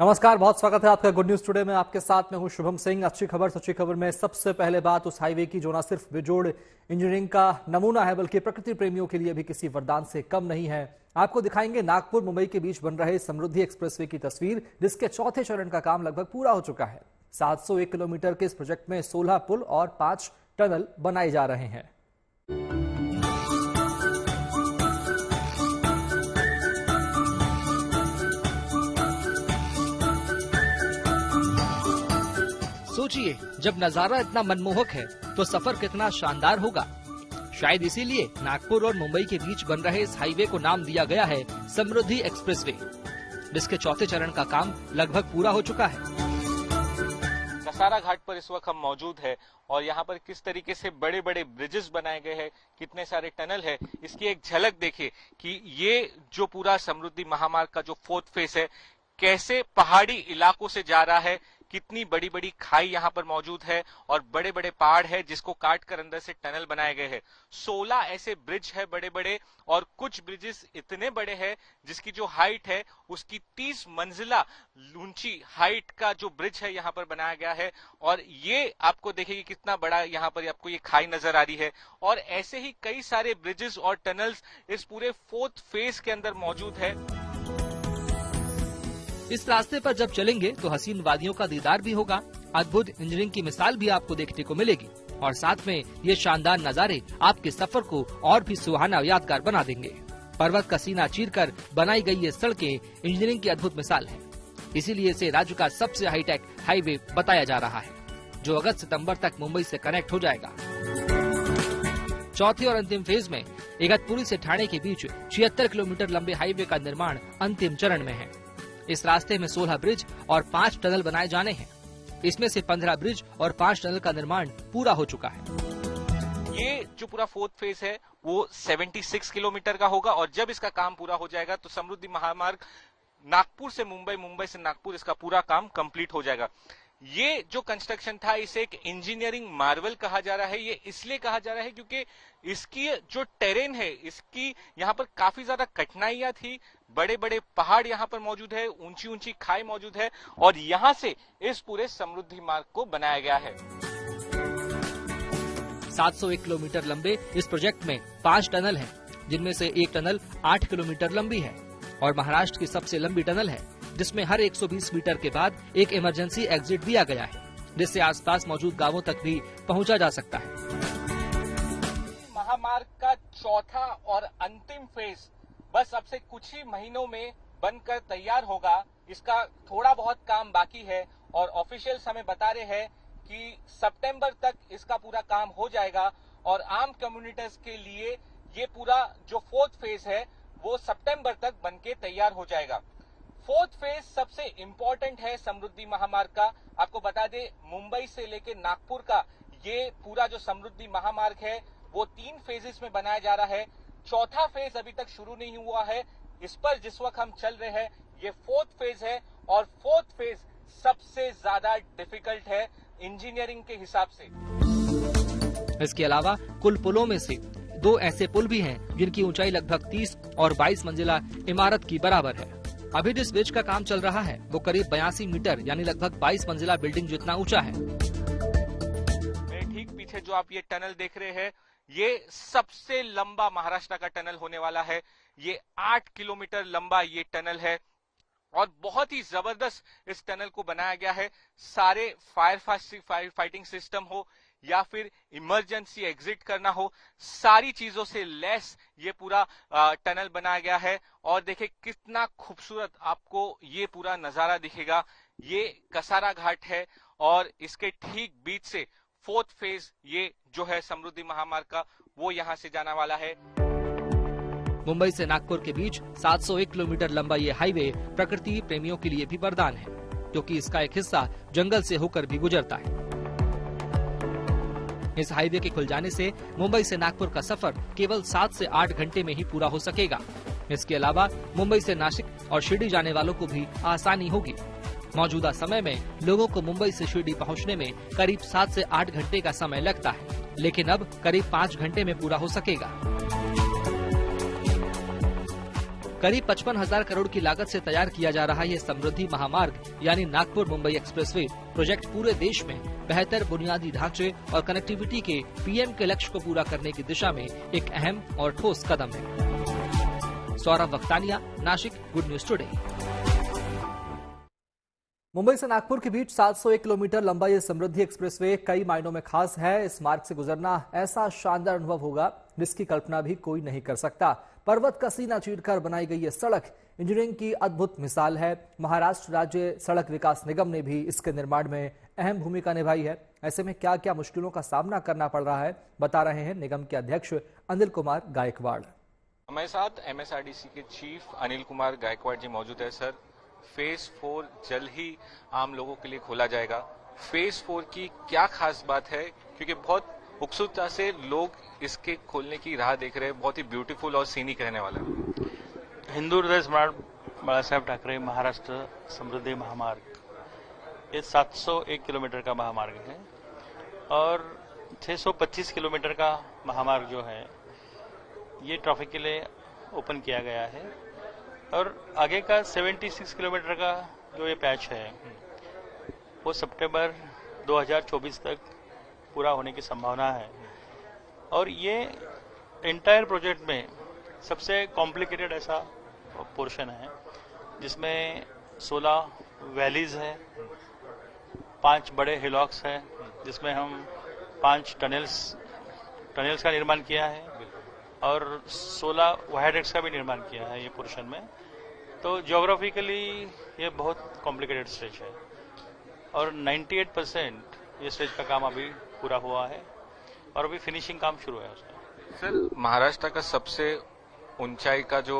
नमस्कार, बहुत स्वागत है आपका गुड न्यूज टुडे में। आपके साथ में हूं शुभम सिंह। अच्छी खबर में सबसे पहले बात उस हाईवे की जो न सिर्फ बेजोड़ इंजीनियरिंग का नमूना है बल्कि प्रकृति प्रेमियों के लिए भी किसी वरदान से कम नहीं है। आपको दिखाएंगे नागपुर मुंबई के बीच बन रहे समृद्धि एक्सप्रेसवे की तस्वीर, जिसके चौथे चरण का काम लगभग पूरा हो चुका है। 701 किलोमीटर के इस प्रोजेक्ट में 16 पुल और 5 टनल बनाए जा रहे हैं। सोचिए, जब नजारा इतना मनमोहक है तो सफर कितना शानदार होगा। शायद इसीलिए नागपुर और मुंबई के बीच बन रहे इस हाईवे को नाम दिया गया है समृद्धि एक्सप्रेसवे, जिसके चौथे चरण का काम लगभग पूरा हो चुका है। कसारा घाट पर इस वक्त हम मौजूद है और यहाँ पर किस तरीके से बड़े बड़े ब्रिजेस बनाए गए हैं, कितने सारे टनल है, इसकी एक झलक देखिए कि ये जो पूरा समृद्धि महामार्ग का जो 4th फेज है कैसे पहाड़ी इलाकों से जा रहा है। कितनी बड़ी बड़ी खाई यहाँ पर मौजूद है और बड़े बड़े पहाड़ है जिसको काट कर अंदर से टनल बनाए गए हैं। 16 ऐसे ब्रिज है बड़े बड़े और कुछ ब्रिजेस इतने बड़े हैं जिसकी जो हाइट है उसकी 30 मंजिला ऊंची हाइट का जो ब्रिज है यहाँ पर बनाया गया है। और ये आपको देखिए कितना बड़ा यहाँ पर आपको ये खाई नजर आ रही है। और ऐसे ही कई सारे ब्रिजेस और टनल्स इस पूरे 4th फेज के अंदर मौजूद है। इस रास्ते पर जब चलेंगे तो हसीन वादियों का दीदार भी होगा, अद्भुत इंजीनियरिंग की मिसाल भी आपको देखने को मिलेगी और साथ में ये शानदार नजारे आपके सफर को और भी सुहाना यादगार बना देंगे। पर्वत का सीना चीरकर बनाई गई ये सड़कें इंजीनियरिंग की अद्भुत मिसाल है। इसीलिए इसे राज्य का सबसे हाईटेक हाईवे बताया जा रहा है, जो अगस्त सितम्बर तक मुंबई से कनेक्ट हो जाएगा। चौथे और अंतिम फेज में इगतपुरी से ठाणे के बीच 76 किलोमीटर लंबे हाईवे का निर्माण अंतिम चरण में है। इस रास्ते में 16 ब्रिज और 5 टनल बनाए जाने हैं। इसमें से 15 ब्रिज और 5 टनल का निर्माण पूरा हो चुका है। ये जो पूरा 4th फेज है वो 76 किलोमीटर का होगा और जब इसका काम पूरा हो जाएगा तो समृद्धि महामार्ग नागपुर से मुंबई, मुंबई से नागपुर, इसका पूरा काम कंप्लीट हो जाएगा। ये जो कंस्ट्रक्शन था इसे एक इंजीनियरिंग मार्वल कहा जा रहा है। ये इसलिए कहा जा रहा है क्योंकि इसकी जो टेरेन है, इसकी यहाँ पर काफी ज्यादा कठिनाइयां थी। बड़े बड़े पहाड़ यहाँ पर मौजूद है, ऊंची ऊंची खाई मौजूद है और यहाँ से इस पूरे समृद्धि मार्ग को बनाया गया है। 701 किलोमीटर लंबे इस प्रोजेक्ट में 5 टनल हैं, जिनमें से एक टनल 8 किलोमीटर लंबी है और महाराष्ट्र की सबसे लंबी टनल है, जिसमें हर 120 मीटर के बाद एक इमरजेंसी एग्जिट दिया गया है, जिससे आसपास मौजूद गांवों तक भी पहुंचा जा सकता है। महामार्ग का चौथा और अंतिम फेज बस अब से कुछ ही महीनों में बनकर तैयार होगा। इसका थोड़ा बहुत काम बाकी है और ऑफिशियल्स हमें बता रहे हैं कि सितंबर तक इसका पूरा काम हो जाएगा और आम कम्युनिटीज के लिए ये पूरा जो 4th फेज है वो सितंबर तक बनके तैयार हो जाएगा। 4th फेज सबसे इम्पोर्टेंट है समृद्धि महामार्ग का। आपको बता दें, मुंबई से लेके नागपुर का ये पूरा जो समृद्धि महामार्ग है वो 3 फेजेस में बनाया जा रहा है। चौथा फेज अभी तक शुरू नहीं हुआ है। इस पर जिस वक्त हम चल रहे हैं ये 4th फेज है और 4th फेज सबसे ज्यादा डिफिकल्ट है इंजीनियरिंग के हिसाब से। इसके अलावा कुल पुलों में से 2 ऐसे पुल भी हैं जिनकी ऊंचाई लगभग 30 और 22 मंजिला इमारत की बराबर है। अभी जिस ब्रिज का काम चल रहा है वो करीब 82 मीटर यानी लगभग 22 मंजिला बिल्डिंग जितना ऊंचा है। मेरे ठीक पीछे जो आप ये टनल देख रहे हैं ये सबसे लंबा महाराष्ट्र का टनल होने वाला है। ये 8 किलोमीटर लंबा ये टनल है और बहुत ही जबरदस्त इस टनल को बनाया गया है। सारे फायर फाइटिंग सिस्टम हो या फिर इमरजेंसी एग्जिट करना हो, सारी चीजों से लैस ये पूरा टनल बनाया गया है। और देखिए कितना खूबसूरत आपको ये पूरा नजारा दिखेगा। ये कसारा घाट है और इसके ठीक बीच से 4th फेज ये जो है समृद्धि महामार्ग का वो यहाँ से जाने वाला है। मुंबई से नागपुर के बीच 701 किलोमीटर लंबा ये हाईवे प्रकृति प्रेमियों के लिए भी वरदान है, क्योंकि इसका एक हिस्सा जंगल से होकर भी गुजरता है। इस हाईवे के खुल जाने से मुंबई से नागपुर का सफर केवल 7 से 8 घंटे में ही पूरा हो सकेगा। इसके अलावा मुंबई से नासिक और शिरडी जाने वालों को भी आसानी होगी। मौजूदा समय में लोगों को मुंबई से शिरडी पहुंचने में करीब 7 से 8 घंटे का समय लगता है, लेकिन अब करीब 5 घंटे में पूरा हो सकेगा। करीब 55,000 करोड़ की लागत से तैयार किया जा रहा ये समृद्धि महामार्ग यानी नागपुर मुंबई एक्सप्रेसवे प्रोजेक्ट पूरे देश में बेहतर बुनियादी ढांचे और कनेक्टिविटी के पीएम के लक्ष्य को पूरा करने की दिशा में एक अहम और ठोस कदम है। Saurabh Waktania, Nashik, good news today. Mumbai से नागपुर के बीच 701 किलोमीटर लंबा ये समृद्धि एक्सप्रेसवे कई मायनों में खास है। इस मार्ग से गुजरना ऐसा शानदार अनुभव होगा जिसकी कल्पना भी कोई नहीं कर सकता। पर्वत का सीना चीरकर बनाई गई ये सड़क इंजीनियरिंग की अद्भुत मिसाल है। महाराष्ट्र राज्य सड़क विकास निगम ने भी इसके निर्माण में अहम भूमिका निभाई है। ऐसे में क्या क्या मुश्किलों का सामना करना पड़ रहा है, बता रहे हैं निगम के अध्यक्ष अनिल कुमार गायकवाड़। हमारे साथ MSRDC के चीफ अनिल कुमार गायकवाड़ जी मौजूद है। सर, फेज 4 जल्द ही आम लोगों के लिए खोला जाएगा। फेज 4 की क्या खास बात है, क्योंकि बहुत उत्सुकता से लोग इसके खोलने की राह देख रहे हैं। बहुत ही ब्यूटीफुल और सीनिक रहने वाला है। हिंदू हृदय सम्राट बाळासाहेब ठाकरे महाराष्ट्र समृद्धि महामार्ग ये 701 किलोमीटर का महामार्ग है और 625 किलोमीटर का महामार्ग जो है ये ट्रैफिक के लिए ओपन किया गया है और आगे का 76 किलोमीटर का जो ये पैच है वो सितंबर 2024 तक पूरा होने की संभावना है। और ये एंटायर प्रोजेक्ट में सबसे कॉम्प्लिकेटेड ऐसा पोर्शन है जिसमें 16 वैलीज है, 5 बड़े हिलॉक्स है जिसमें हम 5 टनल्स का निर्माण किया है और 16 वायडक्ट्स का भी निर्माण किया है ये पोर्शन में। तो ज्योग्राफिकली ये बहुत कॉम्प्लिकेटेड स्ट्रेच है और 98% ये स्ट्रेच का काम अभी पूरा हुआ है और अभी फिनिशिंग काम शुरू है उसका। सर, महाराष्ट्र का सबसे ऊंचाई का जो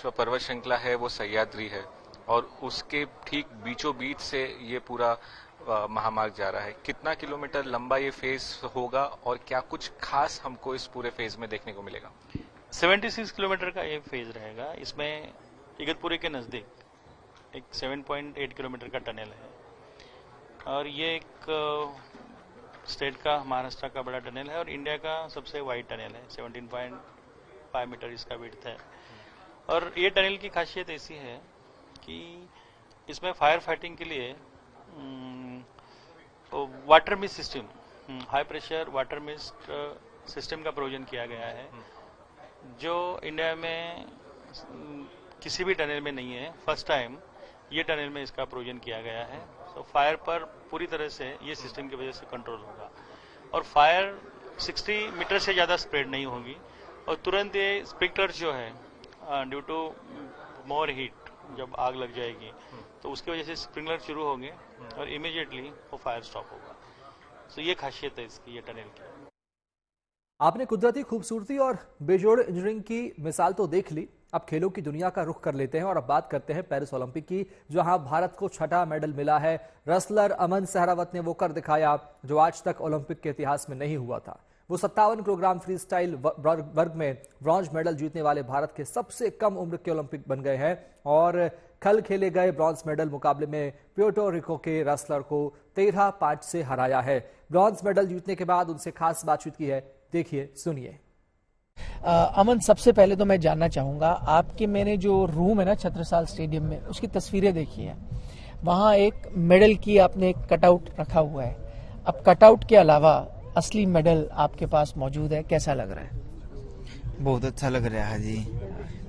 पर्वत श्रृंखला है वो सह्याद्री है और उसके ठीक बीचों बीच से ये पूरा महामार्ग जा रहा है। कितना किलोमीटर लंबा ये फेज होगा और क्या कुछ खास हमको इस पूरे फेज में देखने को मिलेगा? 76 किलोमीटर का ये फेज रहेगा। इसमें इगतपुरी के नजदीक एक 7.8 किलोमीटर का टनल है और ये एक स्टेट का महाराष्ट्र का बड़ा टनल है और इंडिया का सबसे वाइड टनल है। 17.5 मीटर इसका विड्थ है और ये टनल की खासियत ऐसी है कि इसमें फायर फाइटिंग के लिए water mist system, high pressure water mist system का प्रोविजन किया गया है जो इंडिया में किसी भी टनल में नहीं है। फर्स्ट टाइम ये टनल में इसका प्रोविजन किया गया है। तो फायर पर पूरी तरह से ये सिस्टम की वजह से कंट्रोल होगा और फायर 60 मीटर से ज़्यादा स्प्रेड नहीं होगी और तुरंत ये स्प्रिंकलर जो है ड्यू टू मोर हीट जब आग लग जाएगी तो उसकी वजह से स्प्रिंकलर शुरू होंगे और इमीडिएटली वो फायर स्टॉप होगा। तो ये खासियत है इसकी, ये टनल की। आपने कुदरती खूबसूरती और बेजोड़ इंजीनियरिंग की मिसाल तो देख ली। अब खेलों की दुनिया का रुख कर लेते हैं और अब बात करते हैं पेरिस ओलंपिक की, जहां भारत को 6ठा मेडल मिला है। रेसलर अमन सहरावत ने वो कर दिखाया जो आज तक ओलंपिक के इतिहास में नहीं हुआ था। वो 57 किलोग्राम फ्री स्टाइल वर्ग में ब्रॉन्ज मेडल जीतने वाले भारत के सबसे कम उम्र के ओलंपिक बन गए हैं और कल खेले गए ब्रॉन्ज मेडल मुकाबले में प्यूर्टो रिको के रेसलर को 13-5 से हराया है। ब्रॉन्ज मेडल जीतने के बाद उनसे खास बातचीत की है, देखिए सुनिए। अमन, सबसे पहले तो मैं जानना चाहूंगा, आपके मैंने जो रूम है ना छत्रसाल स्टेडियम में, उसकी तस्वीरें देखी है। वहां एक मेडल की आपने एक कटआउट रखा हुआ है। अब कटआउट के अलावा असली मेडल आपके पास मौजूद है, कैसा लग रहा है? बहुत अच्छा लग रहा है जी।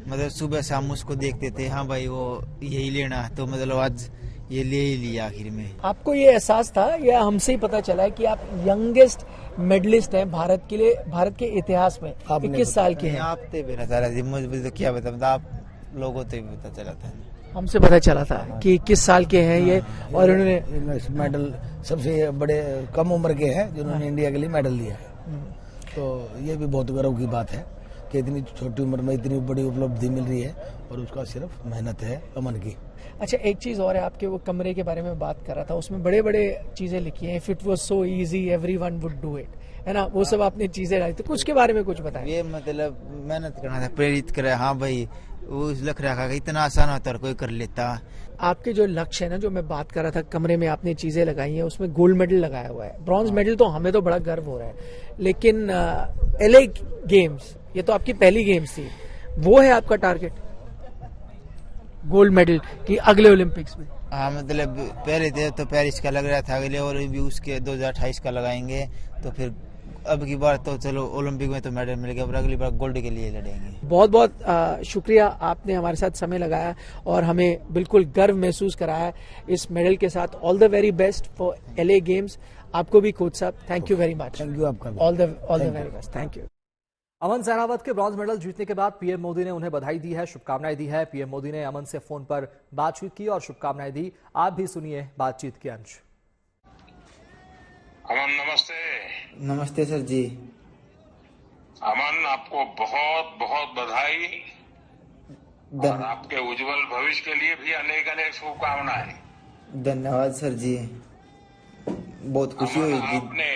मतलब सुबह शाम उसको देखते थे, हाँ भाई वो यही लेना है, तो मतलब आज ये ले ही लिया आखिर में। आपको ये एहसास था या हमसे ही पता चला है कि आप यंगेस्ट मेडलिस्ट हैं भारत के लिए, भारत के इतिहास में? 21 साल के हैं आप? पता चला जी, मुझे तो क्या पता, आप लोगों को भी पता चला था। हमसे पता चला था कि 21 साल के हैं ये और उन्होंने मेडल सबसे बड़े कम उम्र के हैं जिन्होंने इंडिया के लिए मेडल लिया है। तो ये भी बहुत गर्व की बात है कि इतनी छोटी उम्र में इतनी बड़ी उपलब्धि मिल रही है और उसका सिर्फ मेहनत है अमन की। अच्छा, एक चीज और है, आपके वो कमरे के बारे में बात कर रहा था, उसमें बड़े बड़े चीजें लिखी हैं, if it was so easy everyone would do it, है ना? वो सब आपने चीजें डाली, तो कुछ के बारे में कुछ बताएं। ये मतलब मेहनत करना था, प्रेरित करे, हाँ भाई वो लख रखा कि इतना आसान होता है कोई कर लेता। आपके जो लक्ष्य है ना, जो मैं बात कर रहा था, कमरे में आपने चीजें लगाई हैं, उसमें गोल्ड मेडल लगाया हुआ है, ब्रॉन्ज मेडल तो हमें तो बड़ा गर्व हो रहा है, लेकिन LA गेम्स, ये तो आपकी पहली गेम्स थी, वो है आपका टारगेट? गोल्ड मेडल की अगले ओलंपिक्स में? हाँ, मतलब पहले तो पेरिस का लग रहा था, अगले और भी उसके 2028 का लगाएंगे, तो फिर अब की बार तो चलो ओलंपिक में तो मेडल मिल गया, पर अगली बार गोल्ड के लिए लड़ेंगे। बहुत बहुत शुक्रिया, आपने हमारे साथ समय लगाया और हमें बिल्कुल गर्व महसूस कराया इस मेडल के साथ। All the very best for LA games. आपको भी कोच साहब, thank you very much. Thank you आपका। All the very best, thank you. Aman Sehrawat के ब्रॉन्ज मेडल जीतने के बाद पीएम मोदी ने उन्हें बधाई दी है, शुभकामनाएं दी है। पीएम मोदी ने अमन से फोन पर बातचीत की और शुभकामनाएं दी। आप भी सुनिए बातचीत के अंश। अमन नमस्ते। नमस्ते सर जी। अमन, आपको बहुत बहुत बधाई और आपके उज्जवल भविष्य के लिए भी अनेक अनेक शुभकामनाएं। धन्यवाद सर जी, बहुत खुशी हुई जी। आपने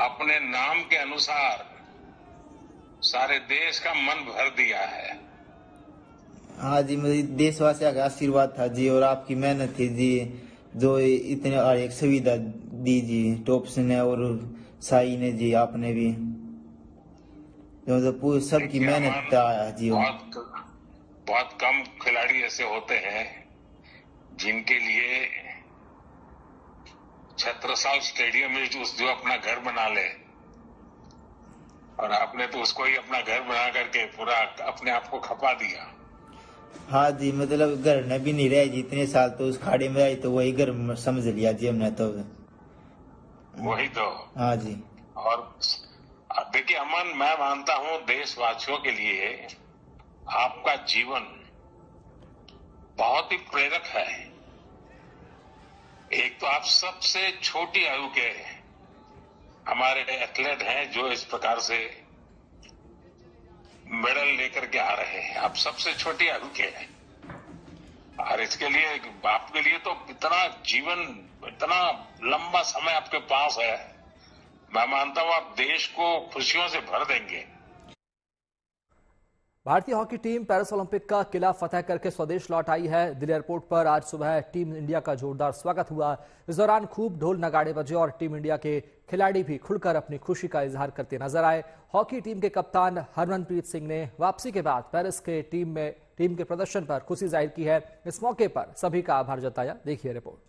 अपने नाम के अनुसार सारे देश का मन भर दिया है। हाँ जी, मुझे देशवासियों का आशीर्वाद था जी, और आपकी मेहनत थी जी, जो इतने एक सुविधा दी जी, टॉप्स ने और साई ने जी, आपने भी जो सबकी मेहनत था जी। बहुत कम खिलाड़ी ऐसे होते हैं जिनके लिए छत्रसाल स्टेडियम में जो अपना घर बना ले, और आपने तो उसको ही अपना घर बना करके पूरा अपने आप को खपा दिया। हाँ जी, मतलब घर में भी नहीं रहे जी इतने साल, तो उस खाड़ी में आई तो वही घर समझ लिया जी हमने तो। वही तो। हाँ जी। और देखिए अमन, मैं मानता हूं देशवासियों के लिए आपका जीवन बहुत ही प्रेरक है। एक तो आप सबसे छोटी आयु के हमारे एथलीट हैं जो इस प्रकार से मेडल लेकर के आ रहे हैं। आप सबसे छोटी आयु के हैं और इसके लिए आपके लिए तो इतना जीवन, इतना लंबा समय आपके पास है। मैं मानता हूं आप देश को खुशियों से भर देंगे। भारतीय हॉकी टीम पेरिस ओलंपिक का किला फतह करके स्वदेश लौट आई है। दिल्ली एयरपोर्ट पर आज सुबह टीम इंडिया का जोरदार स्वागत हुआ। इस दौरान खूब ढोल नगाड़े बजे और टीम इंडिया के खिलाड़ी भी खुलकर अपनी खुशी का इजहार करते नजर आए। हॉकी टीम के कप्तान हरमनप्रीत सिंह ने वापसी के बाद पेरिस के टीम के प्रदर्शन पर खुशी जाहिर की है। इस मौके पर सभी का आभार जताया। देखिए रिपोर्ट।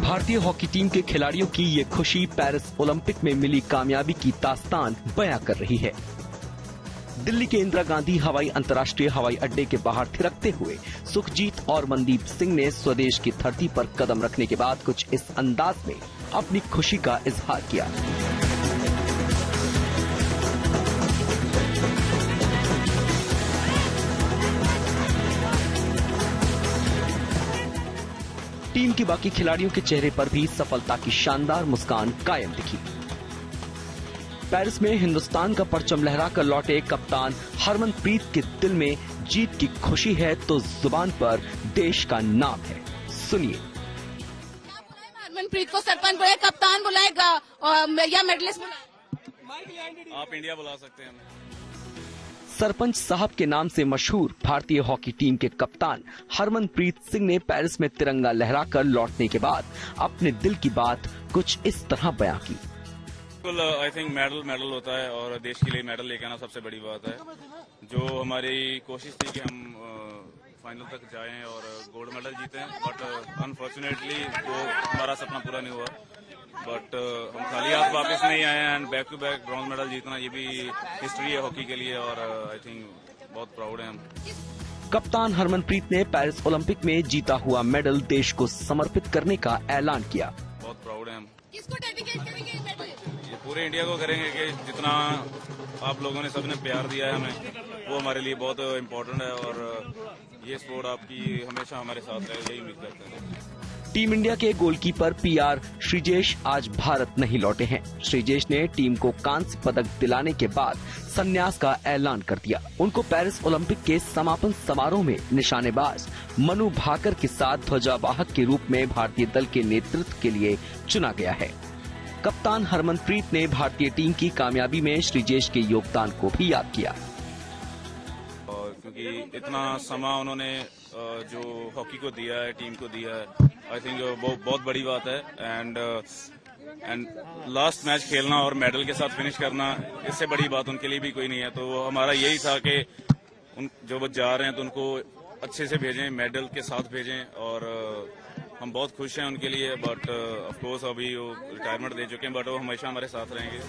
भारतीय हॉकी टीम के खिलाड़ियों की ये खुशी पेरिस ओलंपिक में मिली कामयाबी की दास्तान बयां कर रही है। दिल्ली के इंदिरा गांधी हवाई अंतर्राष्ट्रीय हवाई अड्डे के बाहर थिरकते हुए सुखजीत और मनदीप सिंह ने स्वदेश की धरती पर कदम रखने के बाद कुछ इस अंदाज में अपनी खुशी का इजहार किया। टीम की बाकी खिलाड़ियों के चेहरे पर भी सफलता की शानदार मुस्कान कायम दिखी। पेरिस में हिंदुस्तान का परचम लहराकर लौटे कप्तान हरमनप्रीत के दिल में जीत की खुशी है तो जुबान पर देश का नाम है। सुनिए। हरमनप्रीत को सरपंच बुलाए, कप्तान बुलाएगा या मेडलिस्ट बुलाए? आप इंडिया बुला सकते हैं। सरपंच साहब के नाम से मशहूर भारतीय हॉकी टीम के कप्तान हरमनप्रीत सिंह ने पेरिस में तिरंगा लहराकर लौटने के बाद अपने दिल की बात कुछ इस तरह बयां की। आई थिंक मेडल होता है और देश के लिए मेडल लेके आना सबसे बड़ी बात है। जो हमारी कोशिश थी कि हम फाइनल तक जाएं और गोल्ड मेडल जीतें, बट अनफॉर्चुनेटली वो हमारा सपना पूरा नहीं हुआ। बट हम खाली हाथ वापस नहीं आए and back to back bronze medal जीतना ये भी हिस्ट्री है हॉकी के लिए और आई थिंक बहुत प्राउड है हम। कप्तान हरमनप्रीत ने पेरिस ओलंपिक में जीता हुआ मेडल देश को समर्पित करने का ऐलान किया। बहुत प्राउड है हम। किसको डेडिकेट करेंगे मेडल? ये पूरे इंडिया को करेंगे कि जितना आप लोगों ने सबने प्यार दिया है हमें, वो हमारे लिए बहुत इम्पोर्टेंट है और ये स्पोर्ट आपकी हमेशा हमारे साथ रहे, यही उम्मीद करते हैं। टीम इंडिया के गोलकीपर PR श्रीजेश आज भारत नहीं लौटे हैं। श्रीजेश ने टीम को कांस्य पदक दिलाने के बाद संन्यास का ऐलान कर दिया। उनको पेरिस ओलंपिक के समापन समारोह में निशानेबाज मनु भाकर के साथ ध्वजावाहक के रूप में भारतीय दल के नेतृत्व के लिए चुना गया है। कप्तान हरमनप्रीत ने भारतीय टीम की कामयाबी में श्रीजेश के योगदान को भी याद किया। क्योंकि इतना समय उन्होंने जो हॉकी को दिया है, टीम को दिया है, आई थिंक वो बहुत बड़ी बात है। एंड लास्ट मैच खेलना और मेडल के साथ फिनिश करना, इससे बड़ी बात उनके लिए भी कोई नहीं है। तो हमारा यही था कि जो वो जा रहे हैं तो उनको अच्छे से भेजें, मेडल के साथ भेजें, और हम बहुत खुश हैं उनके लिए। बट ऑफ कोर्स अभी वो रिटायरमेंट दे चुके हैं, बट वो हमेशा हमारे साथ रहेंगे।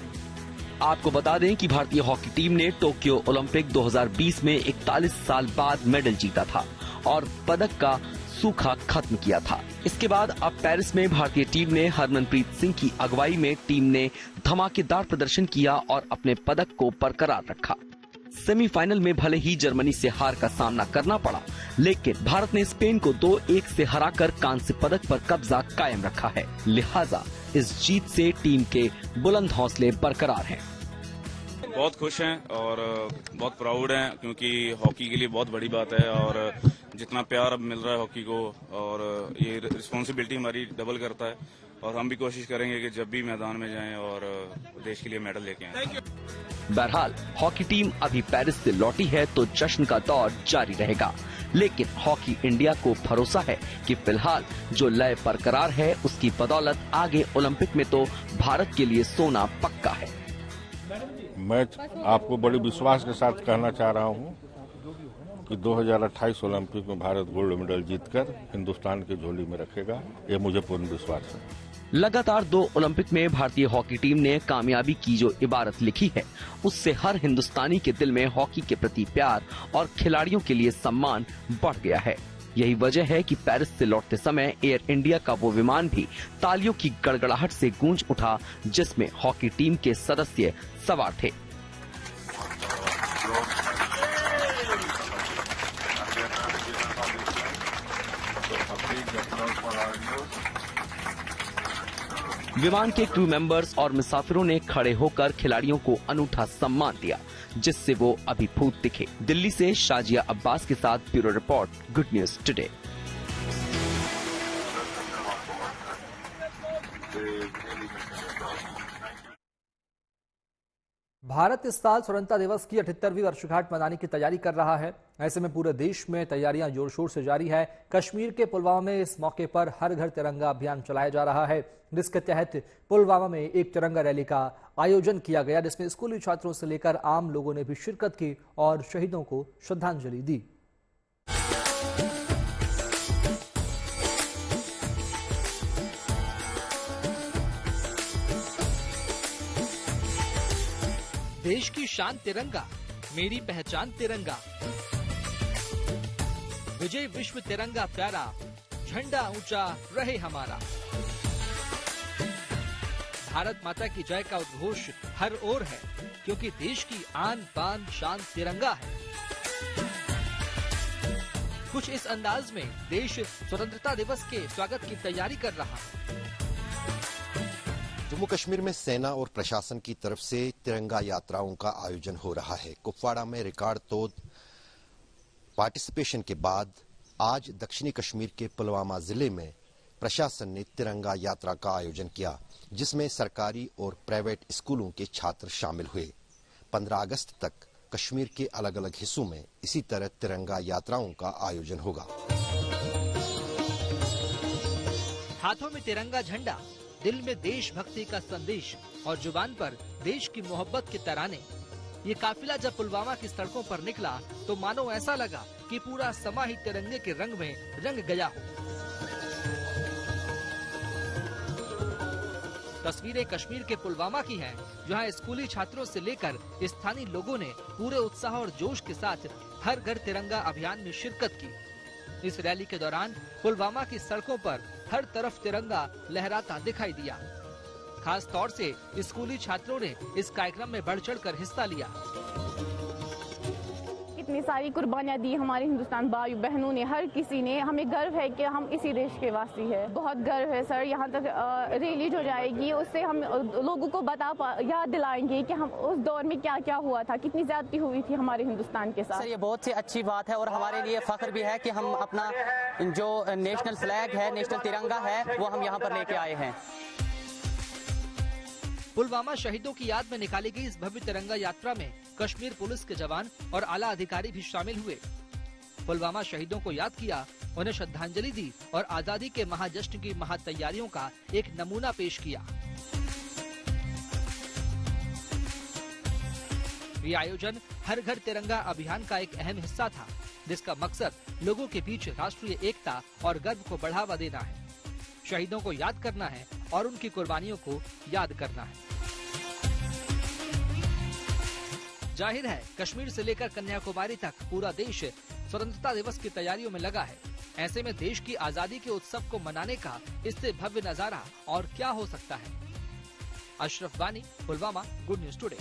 आपको बता दें कि भारतीय हॉकी टीम ने टोक्यो ओलंपिक 2020 में 41 साल बाद मेडल जीता था और पदक का सूखा खत्म किया था। इसके बाद अब पेरिस में भारतीय टीम ने हरमनप्रीत सिंह की अगुवाई में टीम ने धमाकेदार प्रदर्शन किया और अपने पदक को बरकरार रखा। सेमीफाइनल में भले ही जर्मनी से हार का सामना करना पड़ा, लेकिन भारत ने स्पेन को 2-1 से हराकर कांस्य पदक पर कब्जा कायम रखा है। लिहाजा इस जीत से टीम के बुलंद हौसले बरकरार हैं। बहुत खुश हैं और बहुत प्राउड हैं, क्योंकि हॉकी के लिए बहुत बड़ी बात है और जितना प्यार अब मिल रहा है हॉकी को, और ये रिस्पॉन्सिबिलिटी हमारी डबल करता है, और हम भी कोशिश करेंगे कि जब भी मैदान में जाएं और देश के लिए मेडल लेके आएं। बहरहाल हॉकी टीम अभी पेरिस से लौटी है तो जश्न का दौर जारी रहेगा, लेकिन हॉकी इंडिया को भरोसा है कि फिलहाल जो लय बरकरार है उसकी बदौलत आगे ओलंपिक में तो भारत के लिए सोना पक्का है। मैं आपको बड़े विश्वास के साथ कहना चाह रहा हूं कि 2028 ओलंपिक में भारत गोल्ड मेडल जीतकर हिंदुस्तान की झोली में रखेगा, ये मुझे पूर्ण विश्वास है। लगातार 2 ओलंपिक में भारतीय हॉकी टीम ने कामयाबी की जो इबारत लिखी है, उससे हर हिंदुस्तानी के दिल में हॉकी के प्रति प्यार और खिलाड़ियों के लिए सम्मान बढ़ गया है। यही वजह है कि पेरिस से लौटते समय एयर इंडिया का वो विमान भी तालियों की गड़गड़ाहट से गूंज उठा, जिसमें हॉकी टीम के सदस्य सवार थे। विमान के क्रू मेंबर्स और मुसाफिरों ने खड़े होकर खिलाड़ियों को अनूठा सम्मान दिया, जिससे वो अभिभूत दिखे। दिल्ली से शाजिया अब्बास के साथ bureau report, good news today. Bharat इस साल स्वतंत्रता दिवस की 78वीं वर्षगांठ मनाने की तैयारी कर रहा है। ऐसे में पूरे देश में तैयारियां जोर शोर से जारी है। कश्मीर के पुलवामा में इस मौके पर हर घर तिरंगा अभियान चलाया जा रहा है, जिसके तहत पुलवामा में एक तिरंगा रैली का आयोजन किया गया, जिसमें स्कूली छात्रों से लेकर आम लोगों ने भी शिरकत की और शहीदों को श्रद्धांजलि दी। देश की शान तिरंगा, मेरी पहचान तिरंगा, विजय विश्व तिरंगा प्यारा, झंडा ऊंचा रहे हमारा। भारत माता की जय का उद्घोष हर ओर है, क्योंकि देश की आन बान शान तिरंगा है। कुछ इस अंदाज में देश स्वतंत्रता दिवस के स्वागत की तैयारी कर रहा है। जम्मू कश्मीर में सेना और प्रशासन की तरफ से तिरंगा यात्राओं का आयोजन हो रहा है। कुपवाड़ा में रिकॉर्ड तोड़ पार्टिसिपेशन के बाद आज दक्षिणी कश्मीर के पुलवामा जिले में प्रशासन ने तिरंगा यात्रा का आयोजन किया, जिसमें सरकारी और प्राइवेट स्कूलों के छात्र शामिल हुए। 15 अगस्त तक कश्मीर के अलग अलग हिस्सों में इसी तरह तिरंगा यात्राओं का आयोजन होगा। हाथों में तिरंगा झंडा, दिल में देशभक्ति का संदेश और जुबान पर देश की मोहब्बत के तराने। ये काफिला जब पुलवामा की सड़कों पर निकला तो मानो ऐसा लगा कि पूरा समा ही तिरंगे के रंग में रंग गया हो। तस्वीरें कश्मीर के पुलवामा की हैं, जहां स्कूली छात्रों से लेकर स्थानीय लोगों ने पूरे उत्साह और जोश के साथ हर घर तिरंगा अभियान में शिरकत की। इस रैली के दौरान पुलवामा की सड़कों पर हर तरफ तिरंगा लहराता दिखाई दिया। खास तौर से स्कूली छात्रों ने इस कार्यक्रम में बढ़ चढ़कर हिस्सा लिया। इतनी सारी कुर्बानियां दी हमारे हिंदुस्तान भाई बहनों ने, हर किसी ने। हमें गर्व है कि हम इसी देश के वासी हैं। बहुत गर्व है सर। यहाँ तक रैली जो जाएगी उससे हम लोगों को याद दिलाएंगे कि हम उस दौर में क्या क्या हुआ था, कितनी ज्यादती हुई थी हमारे हिंदुस्तान के साथ। सर ये बहुत सी अच्छी बात है और हमारे लिए फख्र भी है कि हम अपना जो नेशनल फ्लैग है, नेशनल तिरंगा है, वो हम यहाँ पर लेके आए हैं। पुलवामा शहीदों की याद में निकाली गई इस भव्य तिरंगा यात्रा में कश्मीर पुलिस के जवान और आला अधिकारी भी शामिल हुए। पुलवामा शहीदों को याद किया, उन्हें श्रद्धांजलि दी और आजादी के महाजश्न की महातैयारियों का एक नमूना पेश किया। ये आयोजन हर घर तिरंगा अभियान का एक अहम हिस्सा था, जिसका मकसद लोगों के बीच राष्ट्रीय एकता और गर्व को बढ़ावा देना है, शहीदों को याद करना है और उनकी कुर्बानियों को याद करना है। जाहिर है, कश्मीर से लेकर कन्याकुमारी तक पूरा देश स्वतंत्रता दिवस की तैयारियों में लगा है। ऐसे में देश की आजादी के उत्सव को मनाने का इससे भव्य नजारा और क्या हो सकता है। अशरफ बानी, पुलवामा, गुड न्यूज टुडे।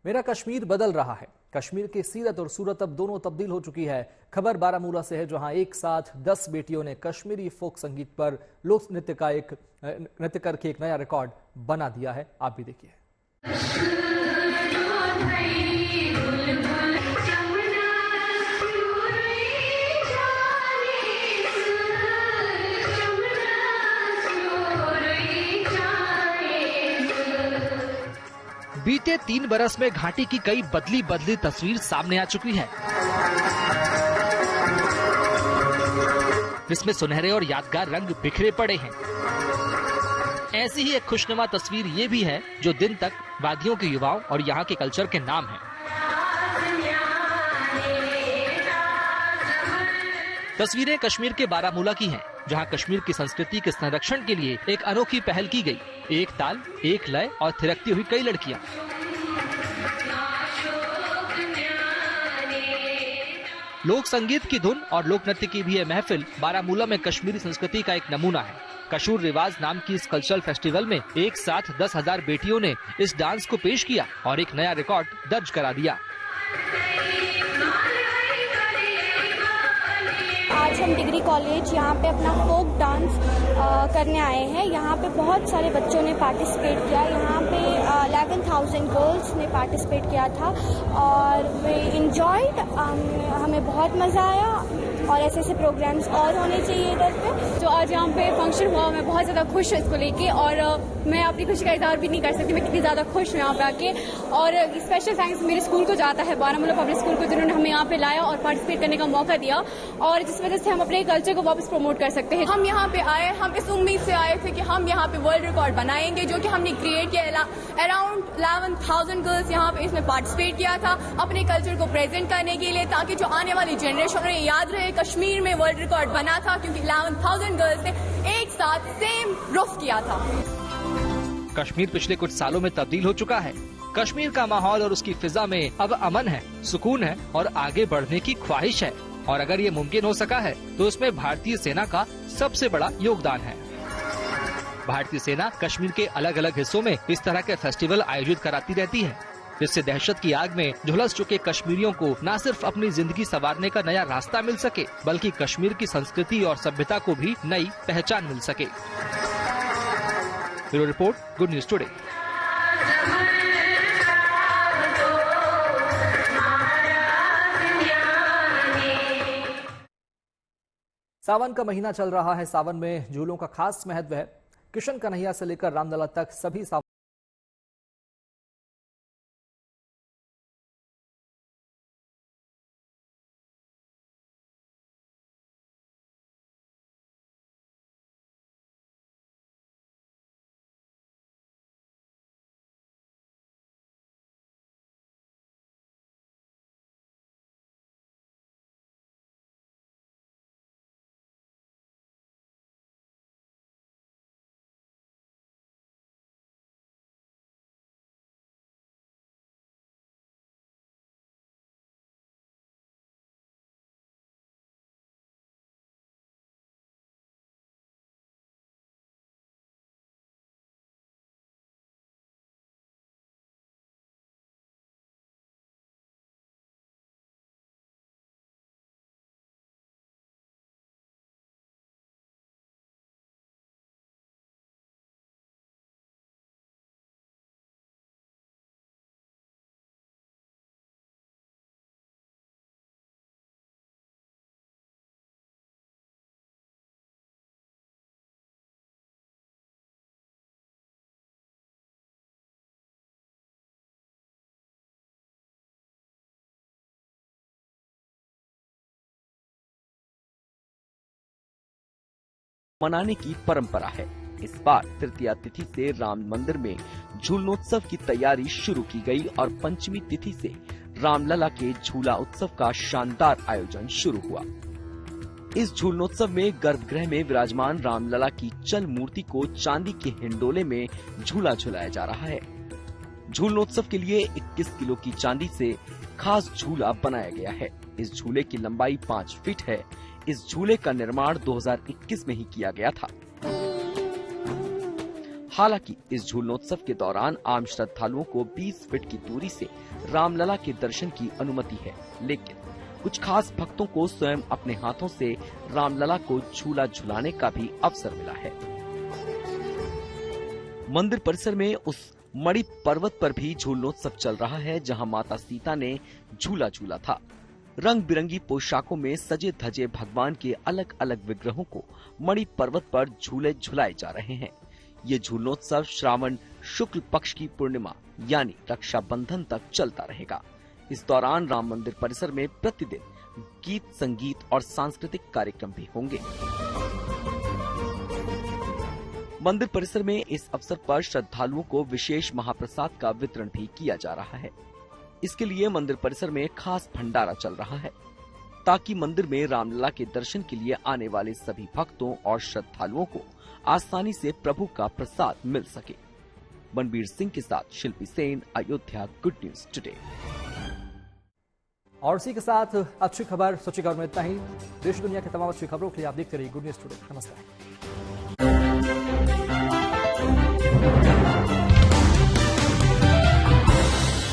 मेरा कश्मीर बदल रहा है। कश्मीर की सीरत और सूरत अब दोनों तब्दील हो चुकी है। खबर बारामूला से है, जहां एक साथ 10 बेटियों ने कश्मीरी फोक संगीत पर लोक नृत्य करके एक नया रिकॉर्ड बना दिया है। आप भी देखिए। बीते 3 बरस में घाटी की कई बदली तस्वीर सामने आ चुकी है, जिसमें सुनहरे और यादगार रंग बिखरे पड़े हैं। ऐसी ही एक खुशनुमा तस्वीर ये भी है, जो दिन तक वादियों के युवाओं और यहाँ के कल्चर के नाम है। तस्वीरें कश्मीर के बारामूला की हैं, जहां कश्मीर की संस्कृति के संरक्षण के लिए एक अनोखी पहल की गई। एक ताल, एक लय और थिरकती हुई कई लड़कियां। लोक संगीत की धुन और लोक नृत्य की भी यह महफिल बारामूला में कश्मीरी संस्कृति का एक नमूना है। कशूर रिवाज नाम की इस कल्चरल फेस्टिवल में एक साथ 10,000 बेटियों ने इस डांस को पेश किया और एक नया रिकॉर्ड दर्ज करा दिया। आज हम डिग्री कॉलेज यहाँ पे अपना फोक डांस करने आए हैं। यहाँ पे बहुत सारे बच्चों ने पार्टिसिपेट किया। यहाँ पे 11,000 गर्ल्स ने पार्टिसिपेट किया था और वे इंजॉयड। हमें बहुत मज़ा आया और ऐसे प्रोग्राम्स और होने चाहिए इधर पे। जो आज यहाँ पे फंक्शन हुआ, मैं बहुत ज़्यादा खुश हूँ इसको लेके और मैं अपनी खुशी का इजहार भी नहीं कर सकती मैं कितनी ज़्यादा खुश हूँ यहाँ पे आके। और स्पेशल थैंक्स मेरे स्कूल को जाता है, बारामूला पब्लिक स्कूल को, जिन्होंने हमें यहाँ पे लाया और पार्टिसिपेट करने का मौका दिया और जिस वजह से हम अपने कल्चर को वापस प्रमोट कर सकते हैं। हम यहाँ पे आए, हम इस उम्मीद से आए थे कि हम यहाँ पे वर्ल्ड रिकॉर्ड बनाएंगे, जो कि हमने क्रिएट किया। अराउंड 11,000 गर्ल्स यहाँ पे इसमें पार्टिसिपेट किया था अपने कल्चर को प्रेजेंट करने के लिए, ताकि जो आने वाली जनरेशन उन्हें याद रहे कश्मीर में वर्ल्ड रिकॉर्ड बना था, क्योंकि 11,000 गर्ल्स ने एक साथ सेम रुफ किया था। कश्मीर पिछले कुछ सालों में तब्दील हो चुका है। कश्मीर का माहौल और उसकी फिजा में अब अमन है, सुकून है और आगे बढ़ने की ख्वाहिश है। और अगर ये मुमकिन हो सका है तो इसमें भारतीय सेना का सबसे बड़ा योगदान है। भारतीय सेना कश्मीर के अलग अलग हिस्सों में इस तरह के फेस्टिवल आयोजित कराती रहती है, जिससे दहशत की आग में झुलस चुके कश्मीरियों को न सिर्फ अपनी जिंदगी संवारने का नया रास्ता मिल सके, बल्कि कश्मीर की संस्कृति और सभ्यता को भी नई पहचान मिल सके। Bureau report, good news today. सावन का महीना चल रहा है। सावन में झूलों का खास महत्व है। किशन कन्हैया से लेकर रामलला तक सभी सावन मनाने की परंपरा है। इस बार तृतीया तिथि से राम मंदिर में झूलनोत्सव की तैयारी शुरू की गई और पंचमी तिथि से रामलला के झूला उत्सव का शानदार आयोजन शुरू हुआ। इस झूलनोत्सव में गर्भगृह में विराजमान रामलला की चल मूर्ति को चांदी के हिंडोले में झूला झुलाया जा रहा है। झूलनोत्सव के लिए 21 किलो की चांदी से खास झूला बनाया गया है। इस झूले की लंबाई 5 फीट है। इस झूले का निर्माण 2021 में ही किया गया था। हालांकि इस झूलनोत्सव के दौरान आम श्रद्धालुओं को 20 फीट की दूरी से रामलला के दर्शन की अनुमति है, लेकिन कुछ खास भक्तों को स्वयं अपने हाथों से रामलला को झूला झुलाने का भी अवसर मिला है। मंदिर परिसर में उस मणि पर्वत पर भी झूलनोत्सव चल रहा है, जहां माता सीता ने झूला झूला था। रंग बिरंगी पोशाकों में सजे धजे भगवान के अलग अलग विग्रहों को मणि पर्वत पर झूले झुलाए जा रहे हैं। ये झूलनोत्सव श्रावण शुक्ल पक्ष की पूर्णिमा यानी रक्षाबंधन तक चलता रहेगा। इस दौरान राम मंदिर परिसर में प्रतिदिन गीत, संगीत और सांस्कृतिक कार्यक्रम भी होंगे। मंदिर परिसर में इस अवसर पर श्रद्धालुओं को विशेष महाप्रसाद का वितरण भी किया जा रहा है। इसके लिए मंदिर परिसर में खास भंडारा चल रहा है, ताकि मंदिर में रामलला के दर्शन के लिए आने वाले सभी भक्तों और श्रद्धालुओं को आसानी से प्रभु का प्रसाद मिल सके। बनबीर सिंह के साथ Shilpi Sen, Ayodhya, good news today. और इसी के साथ अच्छी खबर, सच्ची खबर में इतना ही। देश दुनिया की तमाम अच्छी खबरों के लिए आप देखते रहिए गुड न्यूज टुडे। नमस्कार।